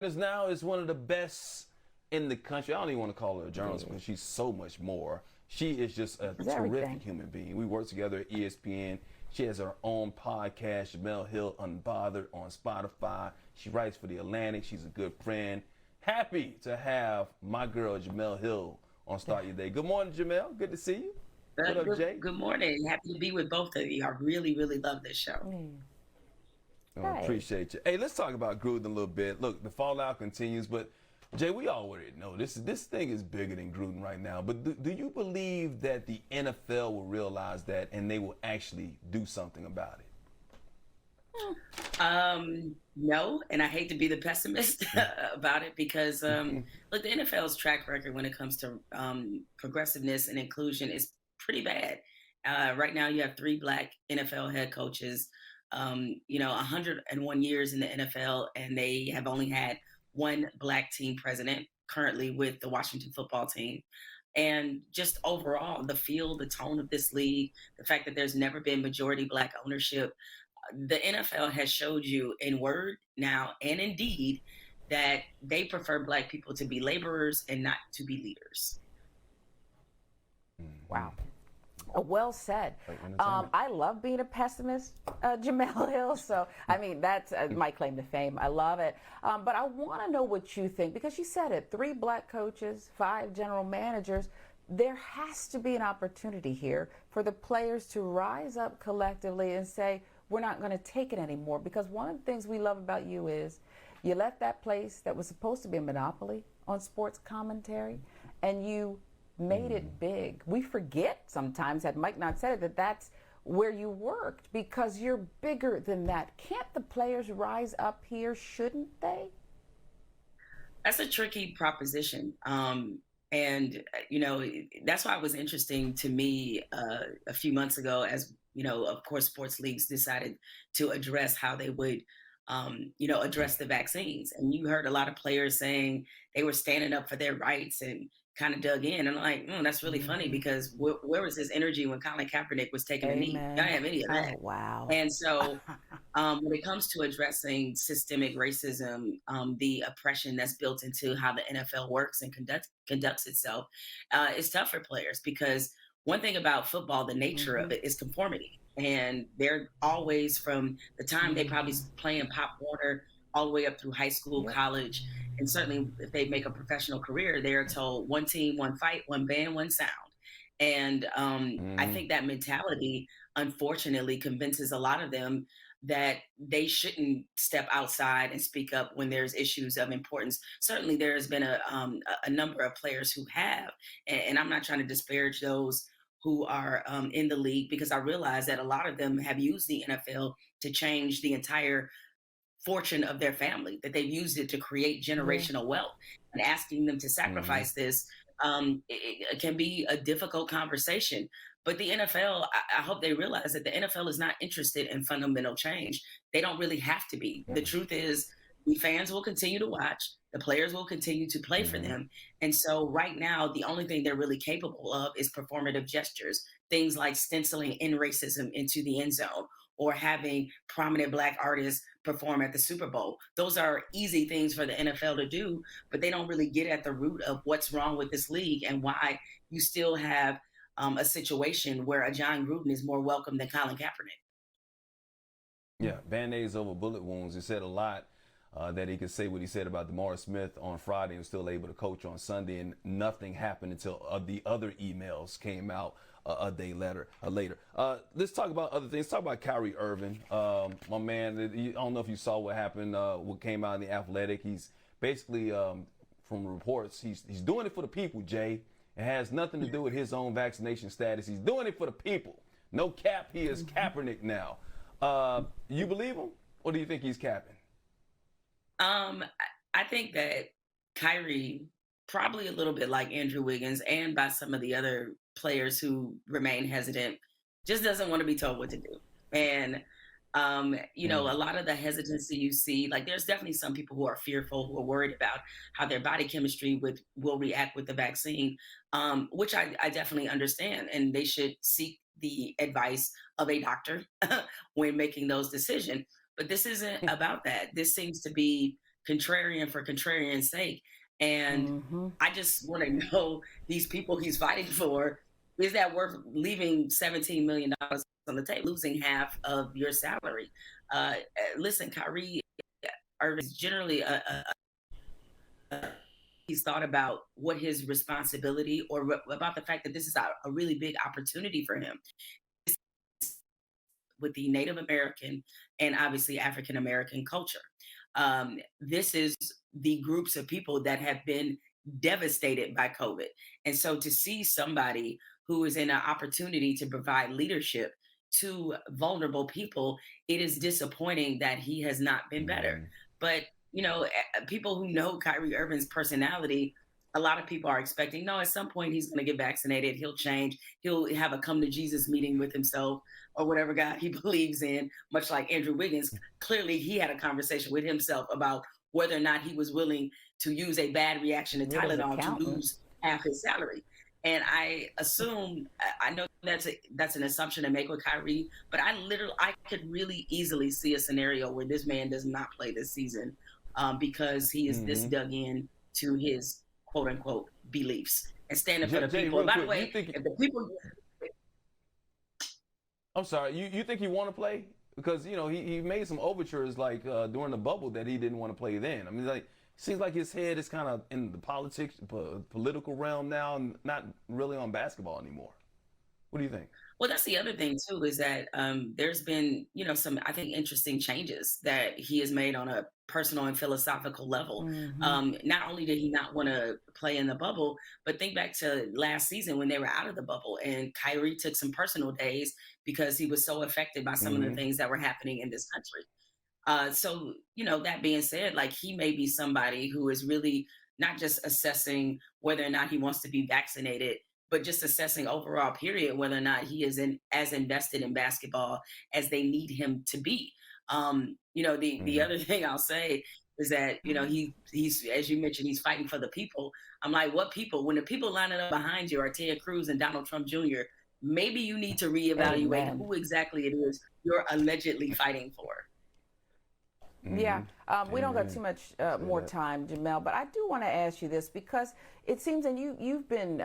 is now is one of the best in the country. I don't even want to call her a journalist because she's so much more. She is just a It's terrific everything. human being. We work together at ESPN. She has her own podcast, Jemele Hill Unbothered, on Spotify. She writes for The Atlantic. She's a good friend. Happy to have my girl, Jemele Hill, on Start Your Day. Good morning, Jemele. Good to see you. What up, Good, Jay? good morning. Happy to be with both of you. I really, really love this show. Mm. Oh, Right. appreciate you. Hey, let's talk about Gruden a little bit. Look, the fallout continues, but Jay, we already know this thing is bigger than Gruden right now. But do you believe that the NFL will realize that and they will actually do something about it? No, and I hate to be the pessimist about it because look, the NFL's track record when it comes to progressiveness and inclusion is pretty bad. Right now, you have three black NFL head coaches. 101 years in the NFL, and they have only had one black team president currently with the Washington football team. And just overall, the feel, the tone of this league, the fact that there's never been majority black ownership, the NFL has showed you in word now and in deed that they prefer black people to be laborers and not to be leaders. Wow. Well said. Like entertainment. I love being a pessimist, Jemele Hill. So, I mean, that's my claim to fame. I love it. But I want to know what you think because you said it, three black coaches, five general managers. There has to be an opportunity here for the players to rise up collectively and say, we're not going to take it anymore. Because one of the things we love about you is you left that place that was supposed to be a monopoly on sports commentary and you made it big. We forget sometimes, had Mike not said it, that that's where you worked because you're bigger than that. Can't the players rise up here? Shouldn't they? That's a tricky proposition. And that's why it was interesting to me a few months ago, as of course, sports leagues decided to address how they would, address the vaccines. And you heard a lot of players saying they were standing up for their rights and kind of dug in. And I'm like, that's really funny Hmm. because where was his energy when Colin Kaepernick was taking a knee? I didn't Amen. have any of that. Oh, wow. And so when it comes to addressing systemic racism, the oppression that's built into how the NFL works and conducts itself, it's tough for players because one thing about football, the nature Hmm. of it is conformity. And they're always from the time they probably Hmm. playing Pop Warner all the way up through high school, Yep. college, and certainly if they make a professional career, they're told one team, one fight, one band, one sound. And I Mm-hmm. think that mentality, unfortunately, convinces a lot of them that they shouldn't step outside and speak up when there's issues of importance. Certainly, there has been a number of players who have, and I'm not trying to disparage those who are in the league because I realize that a lot of them have used the NFL to change the entire fortune of their family, that they've used it to create Yeah. generational wealth. And asking them to Mm-hmm. sacrifice this it can be a difficult conversation. But the NFL, I hope they realize that the NFL is not interested in fundamental change. They don't really have to be. The truth is, the fans will continue to watch, the players will continue to play for Mm-hmm. them. And so, right now, the only thing they're really capable of is performative gestures, things like stenciling in racism into the end zone or having prominent black artists perform at the Super Bowl. Those are easy things for the NFL to do, but they don't really get at the root of what's wrong with this league and why you still have a situation where a John Gruden is more welcome than Colin Kaepernick. Yeah, band-aids over bullet wounds. He said a lot that he could say what he said about DeMar Smith on Friday and was still able to coach on Sunday, and nothing happened until the other emails came out a day later. Let's talk about other things. Talk about Kyrie Irving, my man. I don't know if you saw what happened. What came out in the Athletic. He's basically, from reports, he's doing it for the people. Jay, it has nothing to do with his own vaccination status. He's doing it for the people. No cap. He is Kaepernick now. You believe him, or do you think he's capping? I think that Kyrie, probably a little bit like Andrew Wiggins and by some of the other players who remain hesitant, just doesn't want to be told what to do. And a Mm. lot of the hesitancy you see, like there's definitely some people who are fearful, who are worried about how their body chemistry will react with the vaccine, which I definitely understand, and they should seek the advice of a doctor when making those decisions. But this isn't about that. This seems to be contrarian for contrarian's sake. And I just want to know these people he's fighting for, is that worth leaving $17 million on the table, losing half of your salary? Listen, Kyrie Irving is generally he's thought about what his responsibility or about the fact that this is a really big opportunity for him with the Native American and obviously African American culture. This is the groups of people that have been devastated by COVID. And so to see somebody who is in an opportunity to provide leadership to vulnerable people, it is disappointing that he has not been better. Mm-hmm. But, people who know Kyrie Irving's personality, a lot of people are expecting, no, at some point he's going to get vaccinated. He'll change. He'll have a come to Jesus meeting with himself or whatever God he believes in, much like Andrew Wiggins. Clearly, he had a conversation with himself about whether or not he was willing to use a bad reaction to Tylenol to lose half his salary. And I assume, I know that's an assumption to make with Kyrie, but I could really easily see a scenario where this man does not play this season because he is this dug in to his quote unquote beliefs and standing for the people. By the way, if the people. I'm sorry, you think he want to play? Because, he made some overtures like during the bubble that he didn't want to play then. I mean, like, seems like his head is kind of in the political realm now and not really on basketball anymore. What do you think? Well, that's the other thing too, is that there's been, some, I think, interesting changes that he has made on a personal and philosophical level. Not only did he not want to play in the bubble, but think back to last season when they were out of the bubble and Kyrie took some personal days because he was so affected by some of the things that were happening in this country. So, that being said, like he may be somebody who is really not just assessing whether or not he wants to be vaccinated, but just assessing overall period, whether or not he is as invested in basketball as they need him to be. The other thing I'll say is that, he's, as you mentioned, he's fighting for the people. I'm like, what people? When the people lining up behind you are Ted Cruz and Donald Trump Jr., maybe you need to reevaluate who exactly it is you're allegedly fighting for. Yeah, we don't got too much more time, Jemele, but I do want to ask you this because it seems, and you've been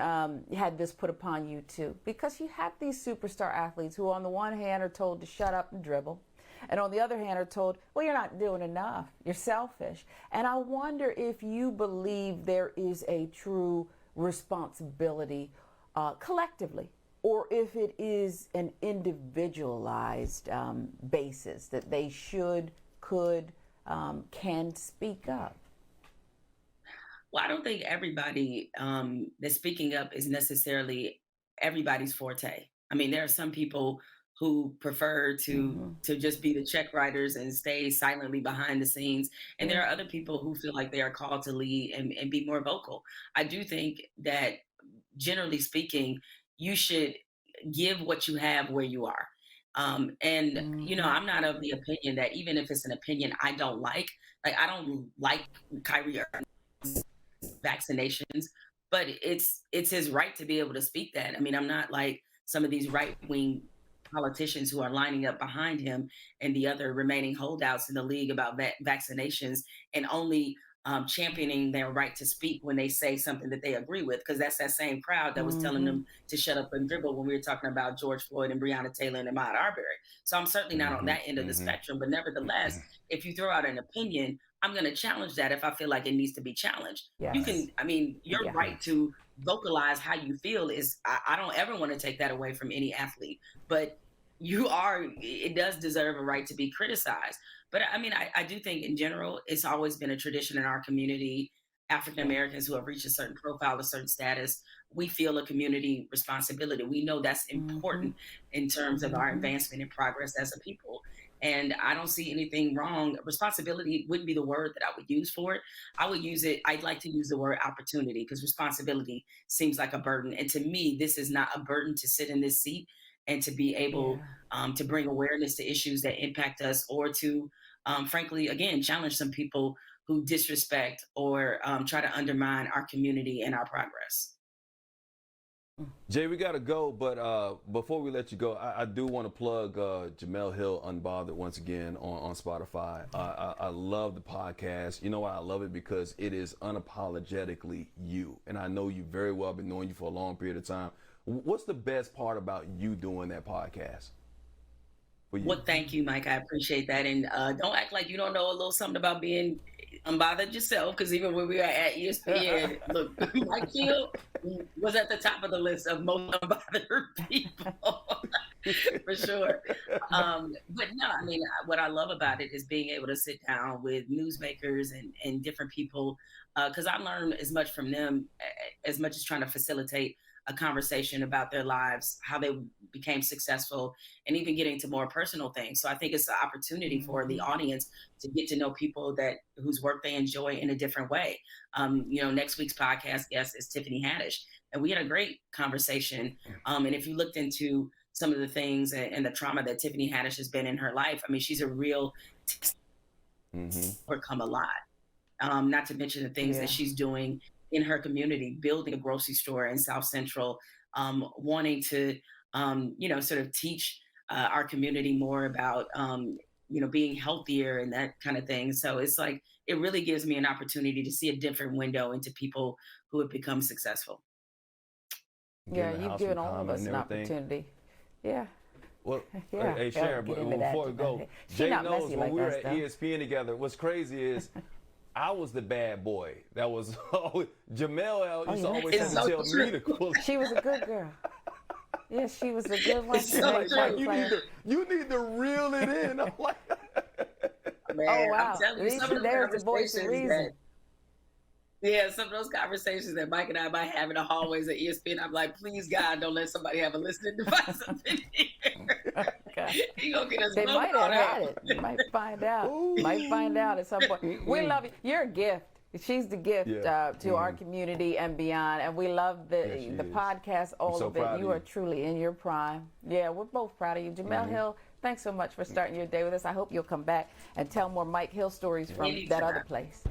had this put upon you too, because you have these superstar athletes who on the one hand are told to shut up and dribble, and on the other hand are told, well, you're not doing enough, you're selfish. And I wonder if you believe there is a true responsibility collectively, or if it is an individualized basis that they could, can speak up? Well, I don't think everybody that's speaking up is necessarily everybody's forte. I mean, there are some people who prefer to just be the check writers and stay silently behind the scenes. And there are other people who feel like they are called to lead and be more vocal. I do think that generally speaking, you should give what you have where you are. I'm not of the opinion that even if it's an opinion I don't like I don't like Kyrie Irving's vaccinations, but it's his right to be able to speak that. I mean, I'm not like some of these right-wing politicians who are lining up behind him and the other remaining holdouts in the league about vaccinations and only championing their right to speak when they say something that they agree with, because that's that same crowd that was telling them to shut up and dribble when we were talking about George Floyd and Breonna Taylor and Ahmaud Arbery. So I'm certainly not on that end of the spectrum, but nevertheless, if you throw out an opinion, I'm going to challenge that if I feel like it needs to be challenged. Yes. You can, I mean, your right to vocalize how you feel is, I don't ever want to take that away from any athlete, but it does deserve a right to be criticized. But I mean, I do think in general, it's always been a tradition in our community, African Americans who have reached a certain profile, a certain status, we feel a community responsibility. We know that's important in terms of our advancement and progress as a people. And I don't see anything wrong. Responsibility wouldn't be the word that I would use for it. I'd like to use the word opportunity, because responsibility seems like a burden. And to me, this is not a burden to sit in this seat and to be able to bring awareness to issues that impact us, or to, frankly, again, challenge some people who disrespect or try to undermine our community and our progress. Jay, we got to go, but before we let you go, I do want to plug Jemele Hill Unbothered once again on Spotify. I love the podcast. You know why I love it? Because it is unapologetically you. And I know you very well. I've been knowing you for a long period of time. What's the best part about you doing that podcast? Well, thank you, Mike. I appreciate that. And don't act like you don't know a little something about being unbothered yourself, because even when we were at ESPN, look, Mike Hill was at the top of the list of most unbothered people, for sure. But no, I mean, what I love about it is being able to sit down with newsmakers and different people, because I learn as much from them as much as trying to facilitate a conversation about their lives, how they became successful, and even getting to more personal things. So I think it's an opportunity for the audience to get to know people whose work they enjoy in a different way. Next week's podcast guest is Tiffany Haddish, and we had a great conversation. And if you looked into some of the things and the trauma that Tiffany Haddish has been in her life, I mean, she's a real overcome a lot. Not to mention the things that she's doing in her community, building a grocery store in South Central, wanting to, sort of teach our community more about, being healthier and that kind of thing. So it's like, it really gives me an opportunity to see a different window into people who have become successful. Yeah, you've given all of us an opportunity. Yeah. Well, hey, Sharon, but before we go, Jay knows when we were at ESPN together, what's crazy is I was the bad boy. That was Jemele used to always have to tell me to cool. She was a good girl. Yeah, she was a good one. You need to reel it in. I'm like, man, oh wow, I'm telling you, some of there's the voice of reason. Some of those conversations that Mike and I might have in the hallways at ESPN, I'm like, please God, don't let somebody have a listening device up in here. He gonna get us. They might have had it. You might find out. Might find out at some point. We love you. You're a gift. She's the gift to our community and beyond. And we love the podcast, all of it. You are truly in your prime. Yeah, we're both proud of you. Jemele Hill, thanks so much for starting your day with us. I hope you'll come back and tell more Mike Hill stories from that other place.